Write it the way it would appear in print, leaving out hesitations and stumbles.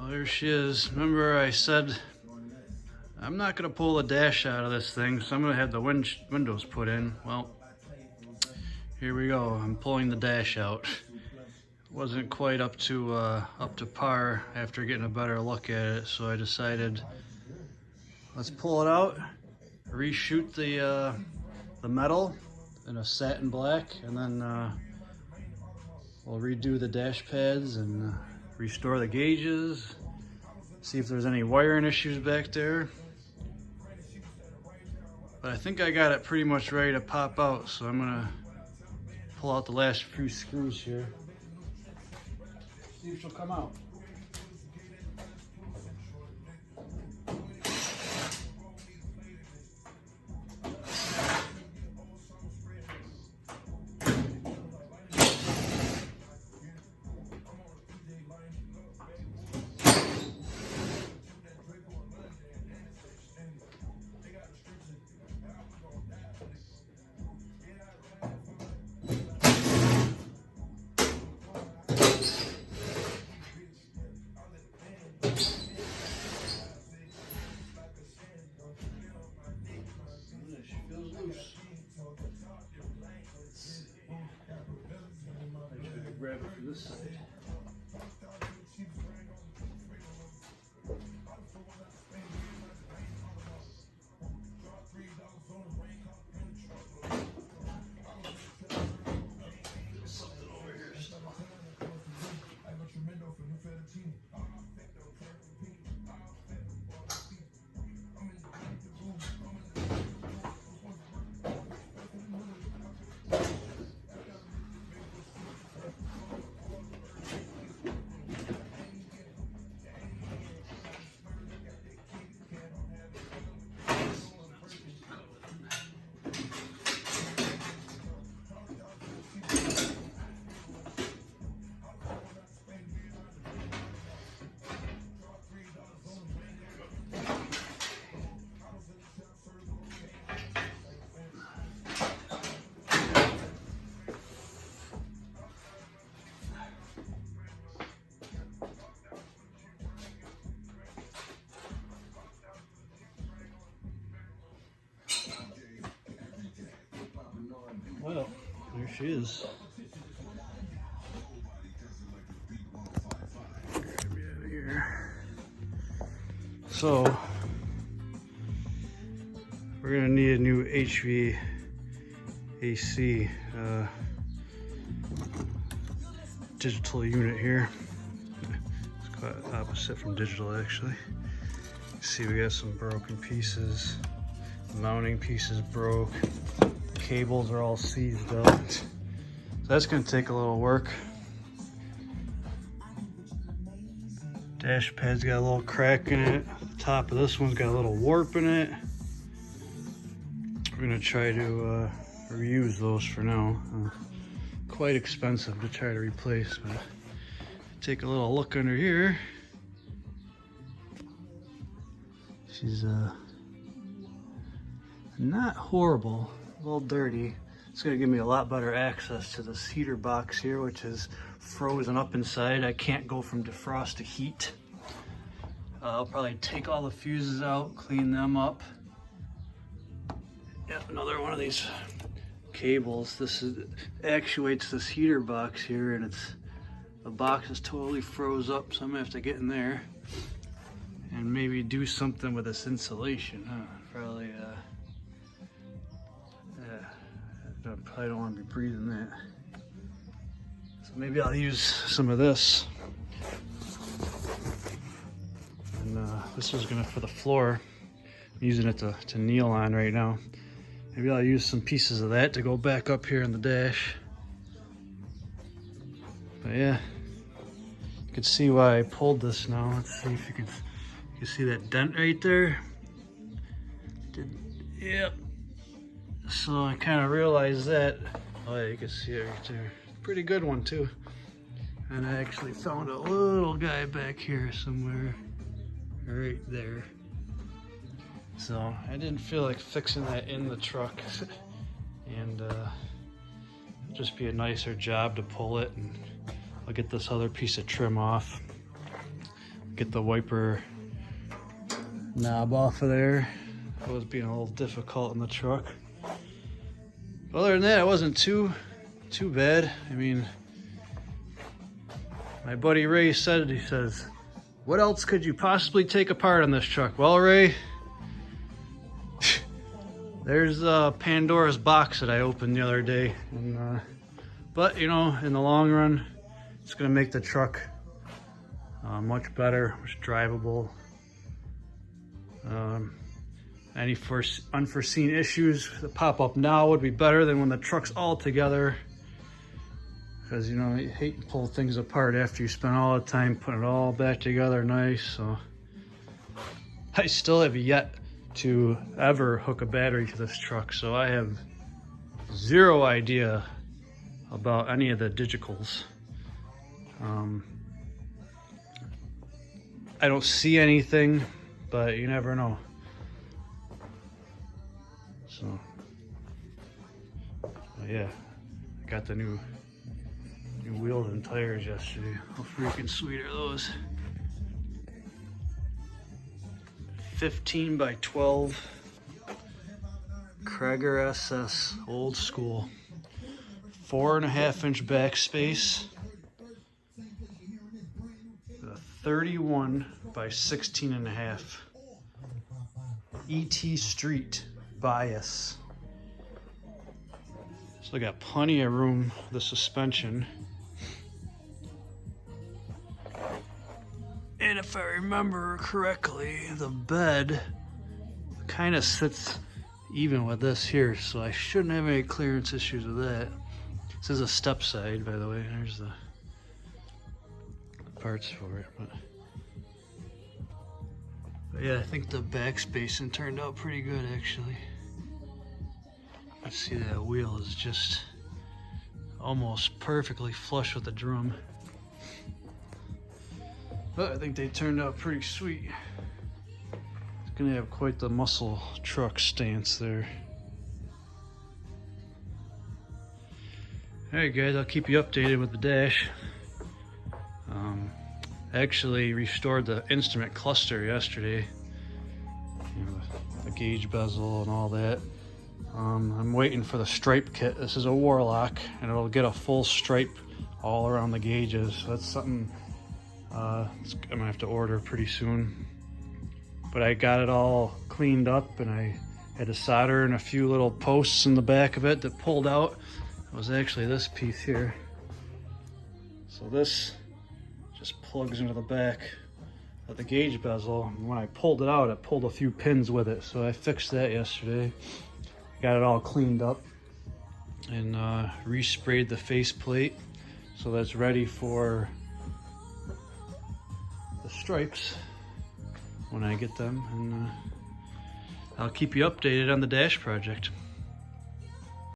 Well, there she is. Remember I said I'm not gonna pull the dash out of this thing, so I'm gonna have the windows put in. Well, here we go. I'm pulling the dash out. Wasn't quite up to par after getting a better look at it, so I decided let's pull it out, reshoot the metal in a satin black, and then we'll redo the dash pads and restore the gauges, see if there's any wiring issues back there. But I think I got it pretty much ready to pop out, so I'm gonna pull out the last few screws here. See if she'll come out. Grab it from this side. Something over here. Well, there she is. Grab me out of here. So, we're gonna need a new HVAC digital unit here. It's quite opposite from digital, actually. See, we got some broken pieces. Mounting pieces broke. Cables are all seized up. So that's gonna take a little work. Dash pad's got a little crack in it. The top of this one's got a little warp in it. We're gonna try to reuse those for now. Quite expensive to try to replace, but take a little look under here. She's not horrible. A little dirty. It's gonna give me a lot better access to this heater box here, which is frozen up inside. I can't go from defrost to heat. I'll probably take all the fuses out, clean them up. Yep, another one of these cables. This actuates this heater box here, and the box is totally froze up, so I'm gonna have to get in there and maybe do something with this insulation. Probably I probably don't want to be breathing that. So maybe I'll use some of this. And this is gonna for the floor. I'm using it to kneel on right now. Maybe I'll use some pieces of that to go back up here in the dash. But yeah, you can see why I pulled this now. Let's see if you can see that dent right there. Yep. So I kind of realized that. Oh yeah, you can see it right there. Pretty good one too. And I actually found a little guy back here somewhere, right there. So I didn't feel like fixing that in the truck, and it'd just be a nicer job to pull it, and I'll get this other piece of trim off. get the wiper knob off of there. It was being a little difficult in the truck. But other than that, it wasn't too bad. I mean, my buddy Ray said, he says, what else could you possibly take apart on this truck? Well, Ray, there's Pandora's box that I opened the other day. And, but, you know, in the long run, it's going to make the truck much better, much drivable. Any unforeseen issues that pop up now would be better than when the truck's all together. Because, you know, you hate to pull things apart after you spend all the time putting it all back together nice. So I still have yet to ever hook a battery to this truck, so I have zero idea about any of the digitals. I don't see anything, but you never know. So, yeah, I got the new wheels and tires yesterday. How freaking sweet are those? 15 by 12 Krager SS, old school. 4.5-inch back space. A 31 by 16.5 ET Street bias. So I got plenty of room for the suspension. And if I remember correctly, the bed kind of sits even with this here, so I shouldn't have any clearance issues with that. This is a step side, by the way. There's the parts for it. But yeah, I think the back spacing turned out pretty good, actually. Let's see, that wheel is just almost perfectly flush with the drum. But I think they turned out pretty sweet. It's gonna have quite the muscle truck stance there. Alright guys, I'll keep you updated with the dash. I actually restored the instrument cluster yesterday. You know, the gauge bezel and all that. I'm waiting for the stripe kit. This is a Warlock, and it'll get a full stripe all around the gauges. So that's something I'm gonna have to order pretty soon. But I got it all cleaned up, and I had to solder in a few little posts in the back of it that pulled out. It was actually this piece here. So this just plugs into the back of the gauge bezel. And when I pulled it out, it pulled a few pins with it. So I fixed that yesterday. Got it all cleaned up and resprayed the faceplate, so that's ready for the stripes when I get them. And I'll keep you updated on the dash project.